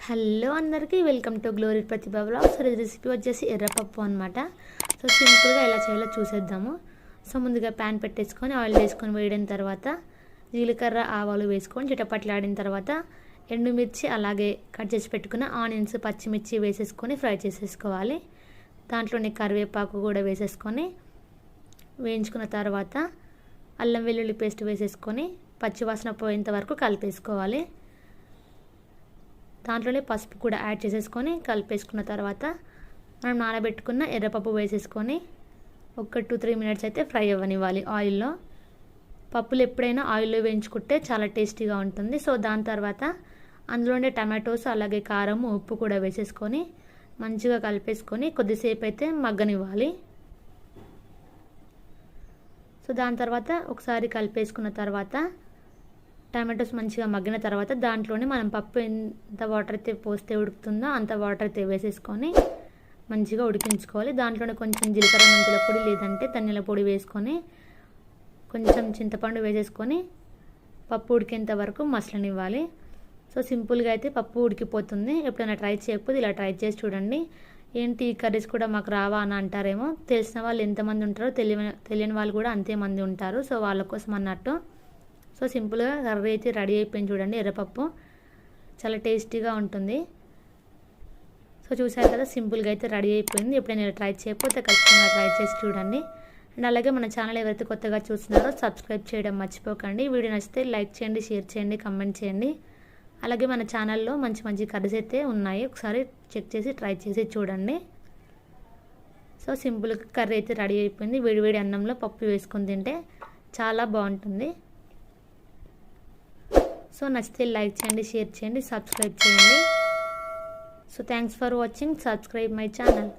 Hello అందరికీ welcome to glory Pratibha vlogs. Recipe వచ్చేసి ఎర్రపప్పు అనమాట. సో సింపుల్గా ఎలా చేయాలో చూసేద్దాము. సో ముందుగా ప్యాన్ పెట్టేసుకొని ఆయిల్ వేసుకొని వేయడిన తర్వాత జీలకర్ర ఆవాలు వేసుకొని చిటపట్లాడిన తర్వాత ఎండుమిర్చి అలాగే కట్ చేసి పెట్టుకున్న ఆనియన్స్ పచ్చిమిర్చి వేసేసుకొని ఫ్రై చేసేసుకోవాలి. దాంట్లోనే కరివేపాకు కూడా వేసేసుకొని వేయించుకున్న తర్వాత అల్లం వెల్లుల్లి పేస్ట్ వేసేసుకొని పచ్చివాసన పోయేంత వరకు కలిపేసుకోవాలి. దాంట్లోనే పసుపు కూడా యాడ్ చేసేసుకొని కలిపేసుకున్న తర్వాత మనం నానబెట్టుకున్న ఎర్రపప్పు వేసేసుకొని ఒక 2-3 మినిట్స్ అయితే ఫ్రై అవ్వనివ్వాలి ఆయిల్లో. పప్పులు ఎప్పుడైనా ఆయిల్లో వేయించుకుంటే చాలా టేస్టీగా ఉంటుంది. సో దాని తర్వాత అందులోనే టమాటోస్ అలాగే కారం ఉప్పు కూడా వేసేసుకొని మంచిగా కలిపేసుకొని కొద్దిసేపు అయితే మగ్గనివ్వాలి. సో దాని తర్వాత ఒకసారి కలిపేసుకున్న తర్వాత టమాటోస్ మంచిగా మగ్గిన తర్వాత దాంట్లోనే మనం పప్పు ఎంత వాటర్ అయితే పోస్తే ఉడుకుతుందో అంత వాటర్ అయితే వేసేసుకొని మంచిగా ఉడికించుకోవాలి. దాంట్లోనే కొంచెం జీలకర్ర మెంతుల పొడి లేదంటే ధనియాల పొడి వేసుకొని కొంచెం చింతపండు వేసేసుకొని పప్పు ఉడికేంత వరకు మసలనివ్వాలి. సో సింపుల్గా అయితే పప్పు ఉడికిపోతుంది. ఎప్పుడైనా ట్రై చేయకపోతే ఇలా ట్రై చేసి చూడండి. ఏంటి ఈ కర్రీస్ కూడా మాకు రావా అని అంటారేమో. తెలిసిన వాళ్ళు ఎంతమంది ఉంటారో తెలియని వాళ్ళు కూడా అంతేమంది ఉంటారు. సో వాళ్ళ కోసం అన్నట్టు. సో సింపుల్గా కర్రీ అయితే రెడీ అయిపోయింది చూడండి. ఎర్రపప్పు చాలా టేస్టీగా ఉంటుంది. సో చూసారు కదా, సింపుల్గా అయితే రెడీ అయిపోయింది. ఎప్పుడైనా ట్రై చేయకపోతే ఖచ్చితంగా ట్రై చేసి చూడండి. అండ్ అలాగే మన ఛానల్ ఎవరైతే కొత్తగా చూస్తున్నారో సబ్స్క్రైబ్ చేయడం మర్చిపోకండి. వీడియో నచ్చితే లైక్ చేయండి, షేర్ చేయండి, కామెంట్ చేయండి. అలాగే మన ఛానల్లో మంచి మంచి కర్రీస్ అయితే ఉన్నాయి, ఒకసారి చెక్ చేసి ట్రై చేసి చూడండి. సో సింపుల్గా కర్రీ అయితే రెడీ అయిపోయింది. వేడివేడి అన్నంలో పప్పు వేసుకొని తింటే చాలా బాగుంటుంది. సో నచ్చితే లైక్ చేయండి, షేర్ చేయండి, సబ్స్క్రైబ్ చేయండి. So thanks for watching. Subscribe my channel.